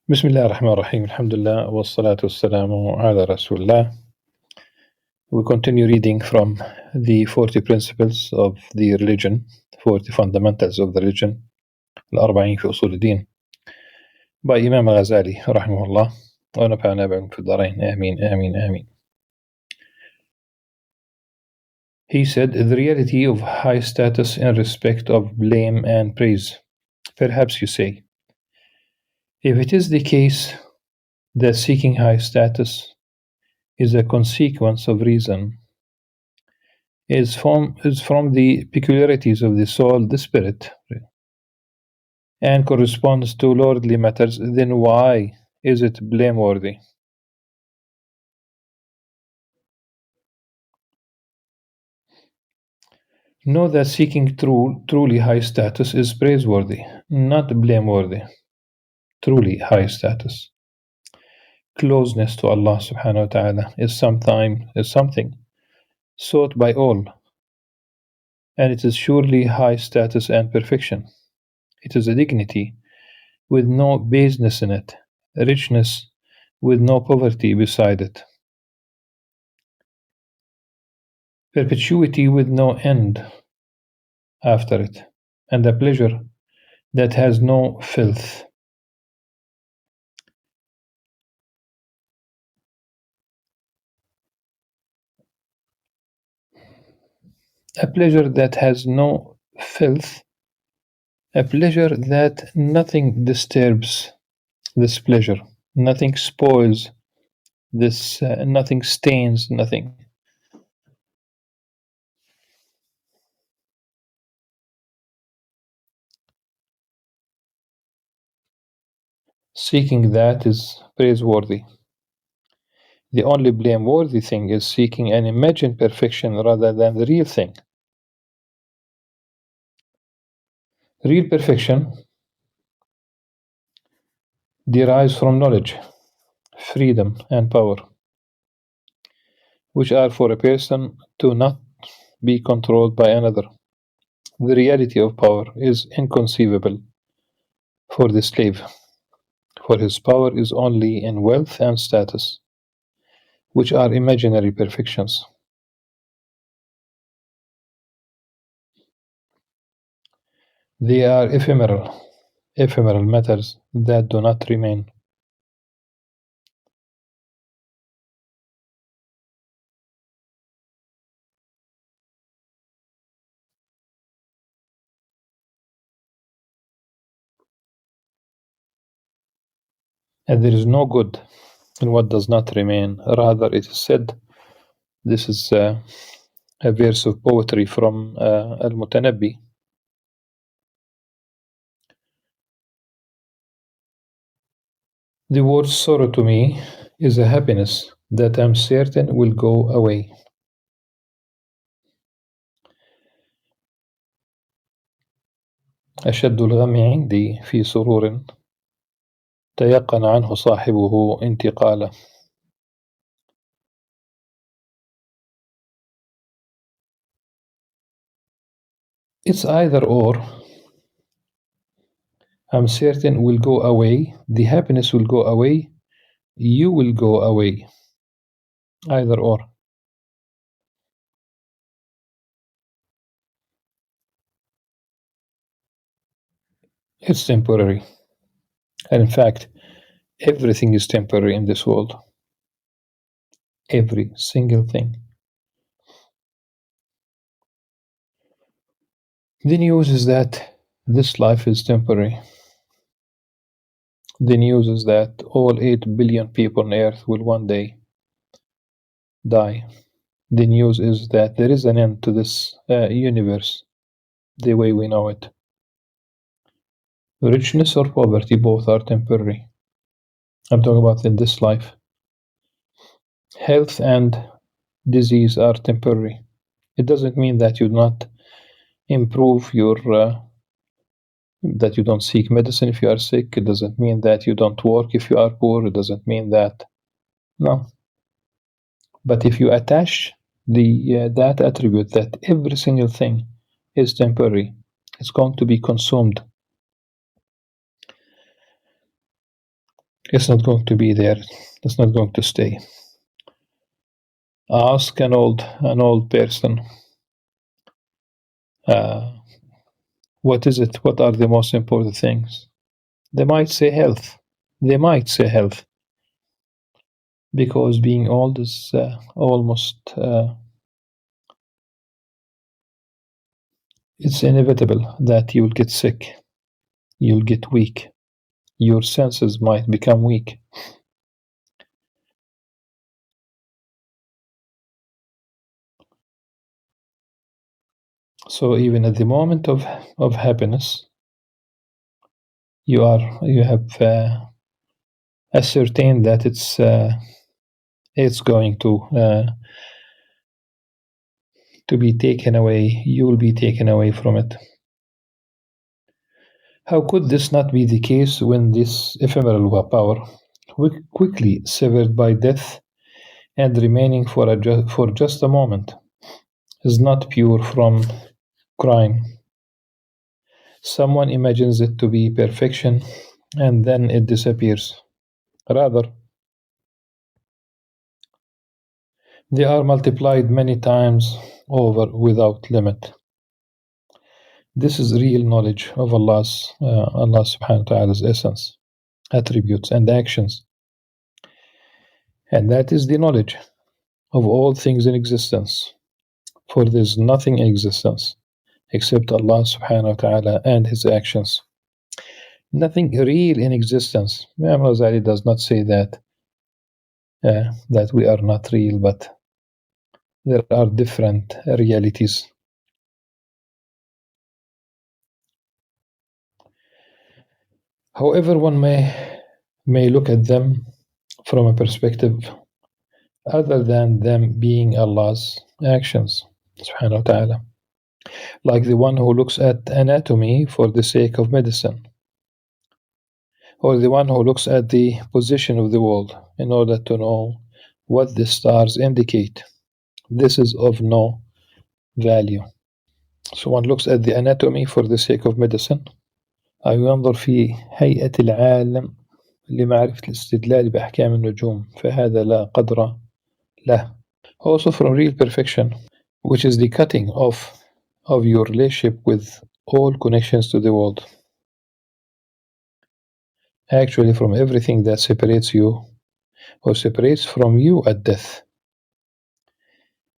Bismillah ar-Rahman ar-Rahim. Alhamdulillah wa salatu wassalamu ala Rasulullah. We continue reading from the 40 principles of the religion, 40 fundamentals of the religion, Al-Arba fi Usul by Imam Al-Ghazali, rahimahullah. Wa nafa'ana bihim fi ad-darain. Ameen, ameen, ameen. He said, the reality of high status in respect of blame and praise. Perhaps you say, if it is the case that seeking high status is a consequence of reason, is from the peculiarities of the soul, the spirit, and corresponds to lordly matters, then why is it blameworthy? Know that seeking truly high status is praiseworthy, not blameworthy. Truly high status. Closeness to Allah subhanahu wa ta'ala is something sought by all, and it is surely high status and perfection. It is a dignity with no baseness in it, richness with no poverty beside it, perpetuity with no end after it, and a pleasure that has no filth. A pleasure that has no filth, a pleasure that nothing disturbs this pleasure, nothing spoils this, nothing stains, nothing. Seeking that is praiseworthy. The only blameworthy thing is seeking an imagined perfection rather than the real thing. Real perfection derives from knowledge, freedom, and power, which are for a person to not be controlled by another. The reality of power is inconceivable for the slave, for his power is only in wealth and status, which are imaginary perfections. They are ephemeral matters that do not remain. And there is no good in what does not remain. Rather, it is said, this is a verse of poetry from Al-Mutanabbi. The word sorrow to me is a happiness that I'm certain will go away. أشد الغم عندي في سرور تيقن عنه صاحبه انتقاله. It's either or. I'm certain will go away. The happiness will go away. You will go away. Either or. It's temporary. And in fact, everything is temporary in this world. Every single thing. The news is that this life is temporary. The news is that all 8 billion people on earth will one day die. The news is that there is an end to this universe, the way we know it. Richness or poverty, both are temporary. I'm talking about in this life. Health and disease are temporary. It doesn't mean that you do not improve your, that you don't seek medicine if you are sick. It doesn't mean that you don't work if you are poor. It doesn't mean that, no. But if you attach that attribute that every single thing is temporary, it's going to be consumed. It's not going to be there. It's not going to stay. Ask an old person, what is it? What are the most important things? They might say health. They might say health, because being old is almost it's inevitable that you'll get sick, you'll get weak, your senses might become weak. So even at the moment of happiness, you have ascertained that it's going to be taken away. You will be taken away from it. How could this not be the case when this ephemeral power, quickly severed by death and remaining for just a moment, is not pure from crime? Someone imagines it to be perfection, and then it disappears. Rather, they are multiplied many times over without limit. This is real knowledge of Allah subhanahu wa ta'ala's essence, attributes, and actions. And that is the knowledge of all things in existence. For there is nothing in existence except Allah subhanahu wa ta'ala and His actions. Nothing real in existence. Imam Al-Ghazali does not say that we are not real, but there are different realities. However, one may look at them from a perspective other than them being Allah's actions, subhanahu wa ta'ala, like the one who looks at anatomy for the sake of medicine, or the one who looks at the position of the world in order to know what the stars indicate. This is of no value. So one looks at the anatomy for the sake of medicine. أو ينظر في هيئة العالم لمعرفة الاستدلال بأحكام النجوم، فهذا لا قدر له. Also from real perfection, which is the cutting off of your relationship with all connections to the world. Actually, from everything that separates you or separates from you at death,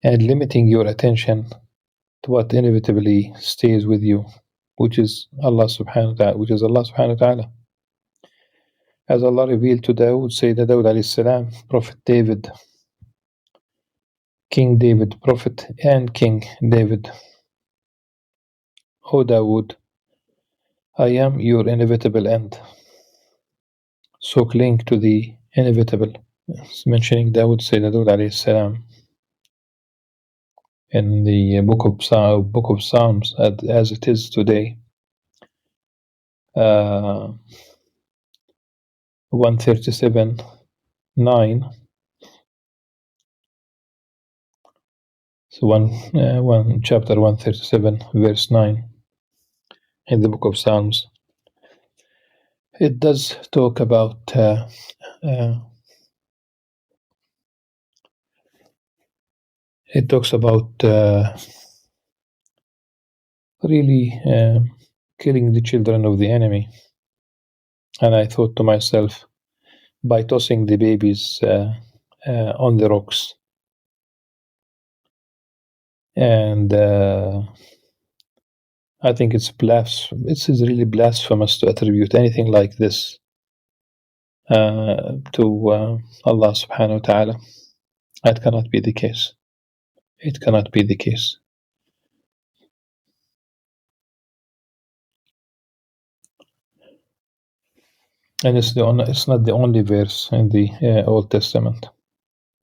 and limiting your attention to what inevitably stays with you, which is Allah subhanahu wa ta'ala. As Allah revealed to Dawood, Sayyidina Dawood alayhi salam, Prophet David, King David, Prophet and King David. O Dawood, I am your inevitable end. So cling to the inevitable. It's mentioning Dawood, Sayyidina Dawood alayhi salam, in the book of Psalms, as it is today. 137:9. So one chapter 137 verse 9 in the book of Psalms. It does talk about it talks about really killing the children of the enemy. And I thought to myself, by tossing the babies on the rocks, and I think it's really blasphemous to attribute anything like this to Allah subhanahu wa ta'ala. That cannot be the case. It cannot be the case. And it's not the only verse in the Old Testament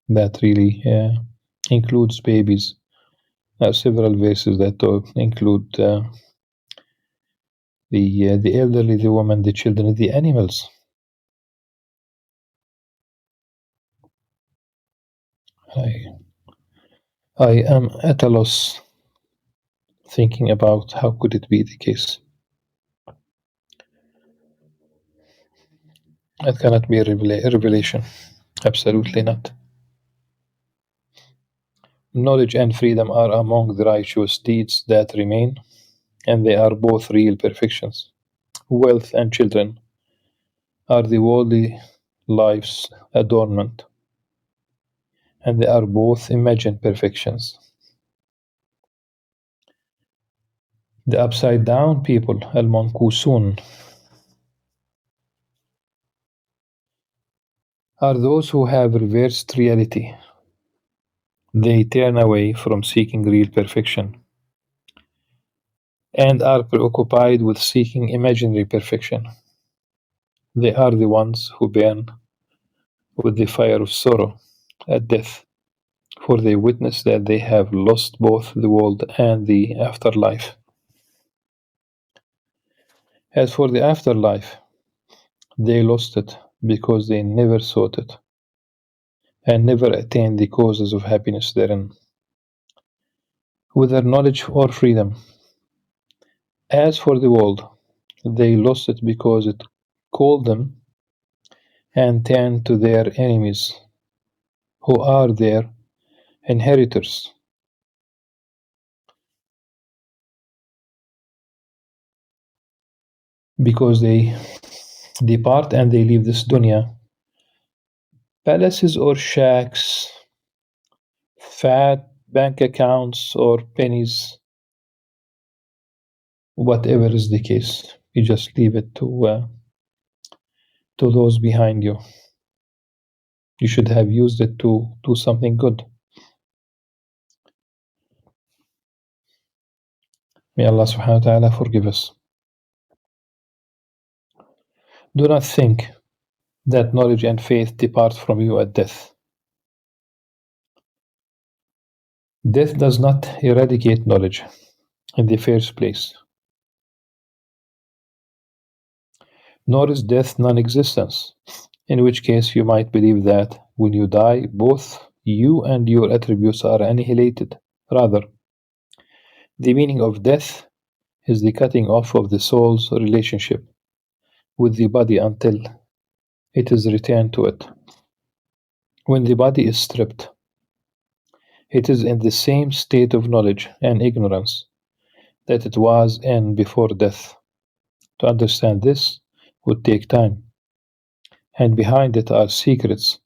that really includes babies. There are several verses that include the elderly, the women, the children, the animals. I am at a loss thinking about how could it be the case. It cannot be a revelation. Absolutely not. Knowledge and freedom are among the righteous deeds that remain, and they are both real perfections. Wealth and children are the worldly life's adornment, and they are both imagined perfections. The upside down people, al-mankusun, are those who have reversed reality. They turn away from seeking real perfection and are preoccupied with seeking imaginary perfection. They are the ones who burn with the fire of sorrow at death, for they witness that they have lost both the world and the afterlife. As for the afterlife, they lost it because they never sought it and never attained the causes of happiness therein, whether knowledge or freedom. As for the world, they lost it because it called them and turned to their enemies, who are their inheritors, because they depart and they leave this dunya. Palaces or shacks, fat bank accounts or pennies, whatever is the case, you just leave it to those behind you. You should have used it to do something good. May Allah subhanahu wa ta'ala forgive us. Do not think that knowledge and faith depart from you at death. Death does not eradicate knowledge in the first place, nor is death non-existence, in which case you might believe that when you die, both you and your attributes are annihilated. Rather, the meaning of death is the cutting off of the soul's relationship with the body until it is returned to it. When the body is stripped, it is in the same state of knowledge and ignorance that it was in before death. To understand this would take time, and behind it are secrets,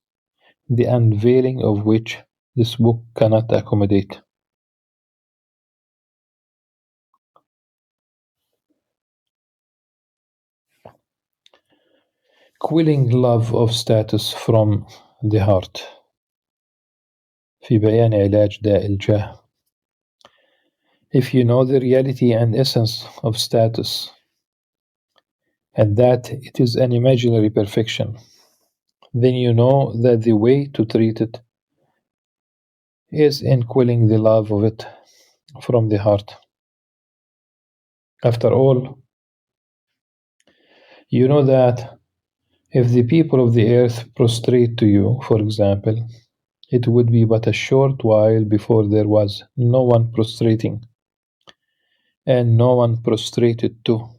the unveiling of which this book cannot accommodate. Quelling love of status from the heart. في بيان علاج داء الجاه. If you know the reality and essence of status, and that it is an imaginary perfection, then you know that the way to treat it is in quelling the love of it from the heart. After all, you know that if the people of the earth prostrate to you, for example, it would be but a short while before there was no one prostrating and no one prostrated to.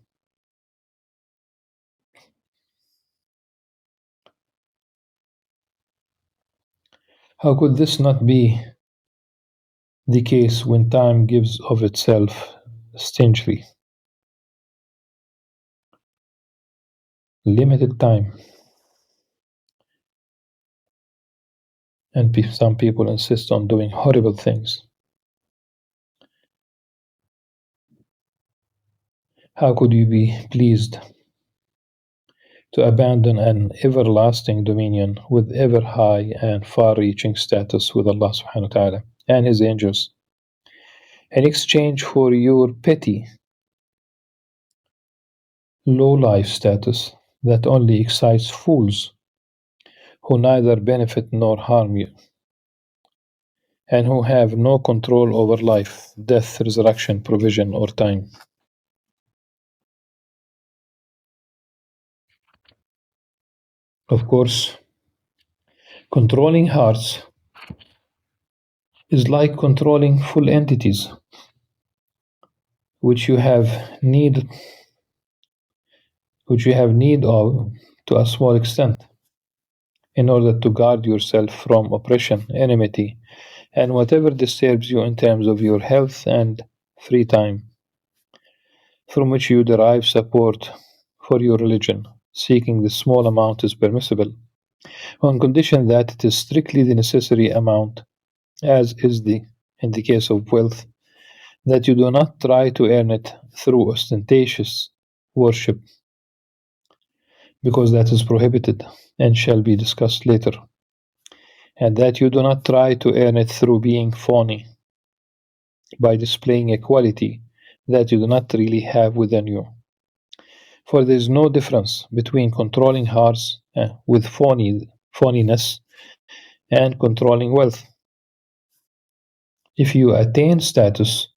How could this not be the case when time gives of itself stingily? Limited time. And some people insist on doing horrible things. How could you be pleased to abandon an everlasting dominion with ever high and far-reaching status with Allah subhanahu wa ta'ala and His angels in exchange for your petty, low-life status that only excites fools who neither benefit nor harm you, and who have no control over life, death, resurrection, provision, or time? Of course, controlling hearts is like controlling full entities, which you have need of to a small extent, in order to guard yourself from oppression, enmity, and whatever disturbs you in terms of your health and free time, from which you derive support for your religion. Seeking the small amount is permissible, on condition that it is strictly the necessary amount, as is the in the case of wealth, that you do not try to earn it through ostentatious worship, because that is prohibited and shall be discussed later, and that you do not try to earn it through being phony, by displaying a quality that you do not really have within you. For there is no difference between controlling hearts with phoniness and controlling wealth. If you attain status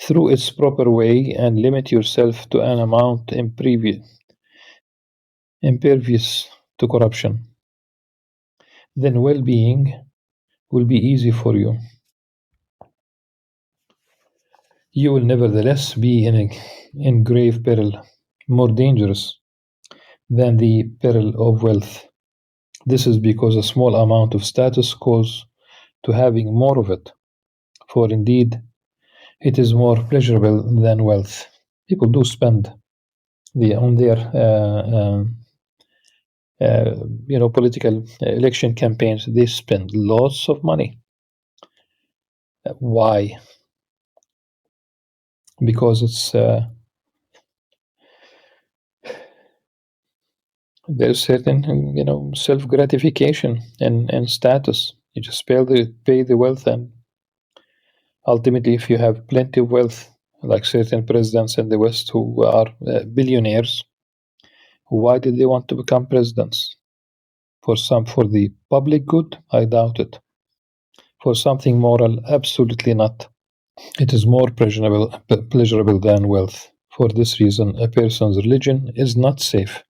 through its proper way and limit yourself to an amount impervious to corruption, then well being will be easy for you. You will nevertheless be in grave peril, more dangerous than the peril of wealth. This is because a small amount of status goes to having more of it, for indeed it is more pleasurable than wealth. People do spend on their political election campaigns. They spend lots of money. Why? Because it's there's certain self gratification and status. You just pay the wealth, and ultimately, if you have plenty of wealth, like certain presidents in the West who are billionaires, why did they want to become presidents? For the public good, I doubt it. For something moral, absolutely not. It is more pleasurable than wealth. For this reason, a person's religion is not safe,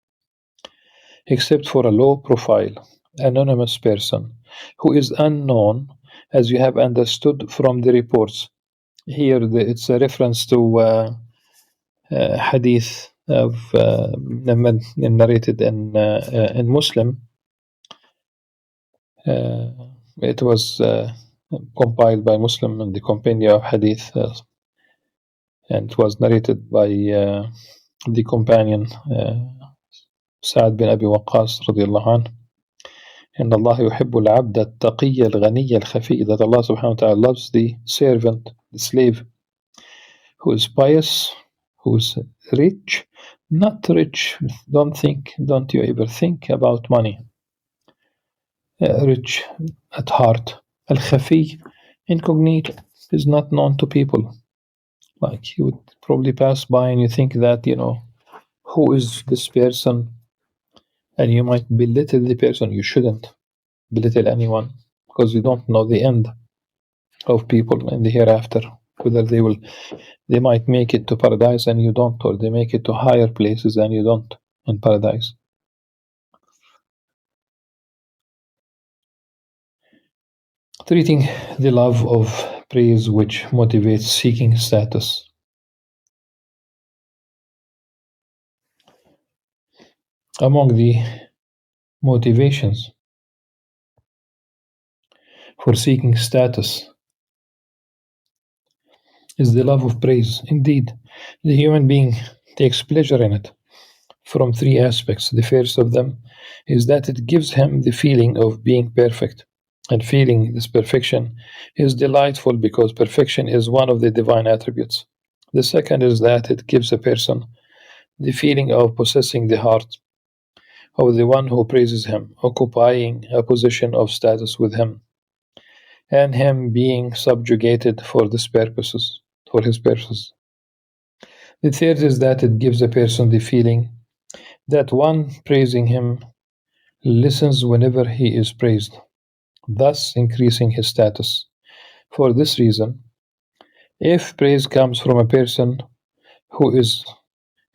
except for a low-profile, anonymous person who is unknown, as you have understood from the reports. Here, it's a reference to hadith of narrated in Muslim. It was compiled by Muslim in the Compendia of Hadith, and it was narrated by the companion Sa'ad bin Abi Waqqas radiallahu anhu. And Allah يحب العبد التقي الغني الخفي, that Allah subhanahu wa ta'ala loves the servant, the slave, who is pious, who is rich, not rich. Don't you ever think about money. Rich at heart. Al-Khafi, incognito, is not known to people. Like, you would probably pass by and you think that, who is this person? And you might belittle the person. You shouldn't belittle anyone, because you don't know the end of people in the hereafter. Whether they might make it to paradise and you don't, or they make it to higher places and you don't in paradise. Treating the love of praise which motivates seeking status. Among the motivations for seeking status is the love of praise. Indeed, the human being takes pleasure in it from three aspects. The first of them is that it gives him the feeling of being perfect. And feeling this perfection is delightful because perfection is one of the divine attributes. The second is that it gives a person the feeling of possessing the heart of the one who praises him, occupying a position of status with him, and him being subjugated for his purposes. The third is that it gives a person the feeling that one praising him listens whenever he is praised, thus increasing his status. For this reason, if praise comes from a person who is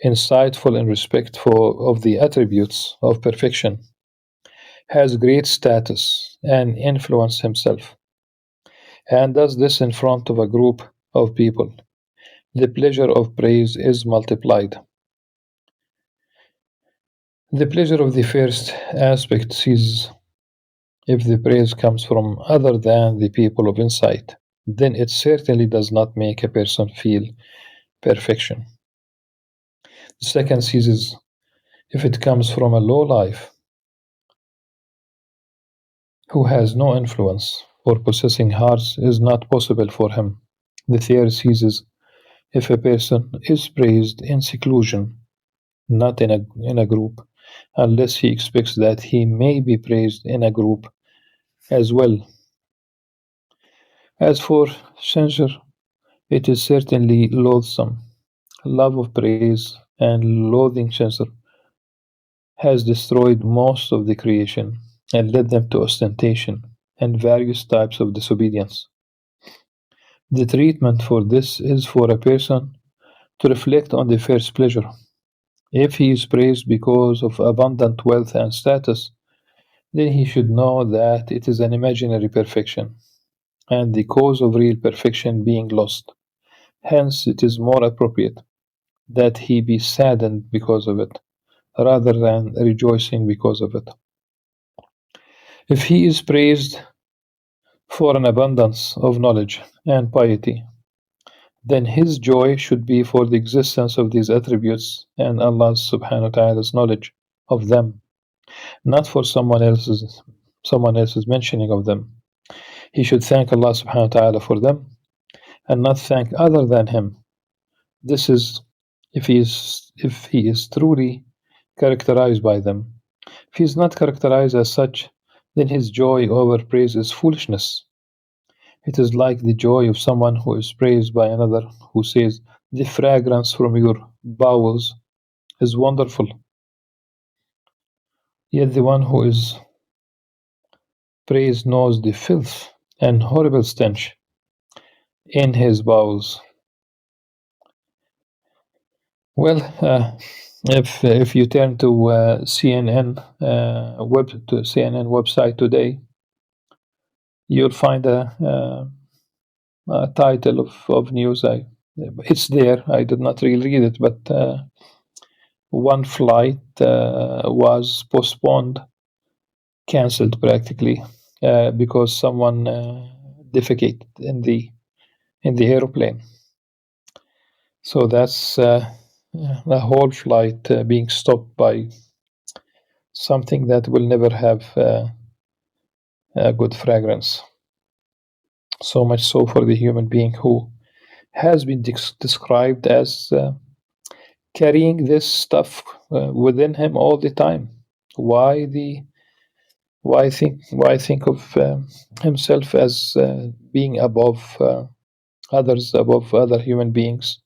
insightful in respect of the attributes of perfection, has great status and influence himself, and does this in front of a group of people, the pleasure of praise is multiplied. The pleasure of the first aspect ceases if the praise comes from other than the people of insight. Then it certainly does not make a person feel perfection. The second ceases if it comes from a low life who has no influence, for possessing hearts is not possible for him. The third ceases if a person is praised in seclusion, not in a group, unless he expects that he may be praised in a group as well. As for censure, it is certainly loathsome. Love of praise and loathing censure has destroyed most of the creation and led them to ostentation and various types of disobedience. The treatment for this is for a person to reflect on the first pleasure. If he is praised because of abundant wealth and status, then he should know that it is an imaginary perfection, and the cause of real perfection being lost. Hence, it is more appropriate that he be saddened because of it, rather than rejoicing because of it. If he is praised for an abundance of knowledge and piety, then his joy should be for the existence of these attributes and Allah subhanahu wa ta'ala's knowledge of them, not for someone else's mentioning of them. He should thank Allah subhanahu wa ta'ala for them and not thank other than him. This is if he is truly characterized by them. If he is not characterized as such, then his joy over praise is foolishness. It is like the joy of someone who is praised by another who says, "The fragrance from your bowels is wonderful." Yet the one who is praised knows the filth and horrible stench in his bowels. Well, if you turn to CNN website today, you'll find a title of news. It's there. I did not really read it, but one flight was postponed, cancelled practically, because someone defecated in the aeroplane. So that's a whole flight being stopped by something that will never have a good fragrance. So much so for the human being who has been described as carrying this stuff within him all the time. Why the why think of himself as being above others, above other human beings,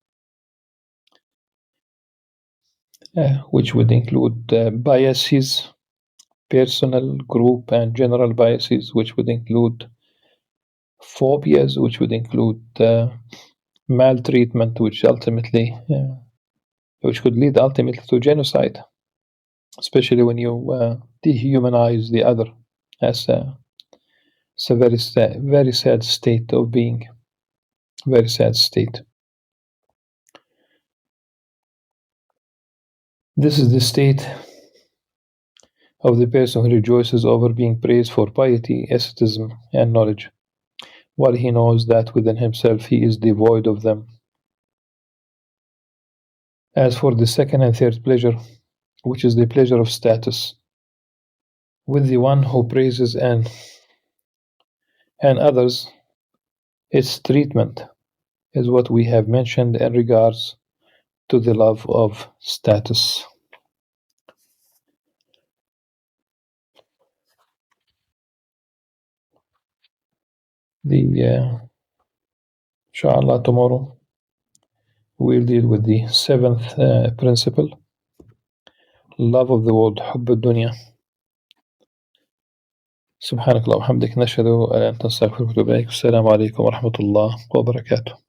which would include biases, personal, group, and general biases, which would include phobias, which would include maltreatment, which could lead ultimately to genocide, especially when you dehumanize the other. It's a very sad state of being. Very sad state. This is the state of the person who rejoices over being praised for piety, asceticism, and knowledge, while he knows that within himself he is devoid of them. As for the second and third pleasure, which is the pleasure of status, with the one who praises and others, its treatment is what we have mentioned in regards to the love of status. Inshallah, tomorrow we'll deal with the seventh principle, love of the world, حب الدنيا. سبحانك اللهم وبحمدك نشهد أن لا إله إلا أنت نستغفرك ونتوب إليك. السلام عليكم ورحمة الله وبركاته.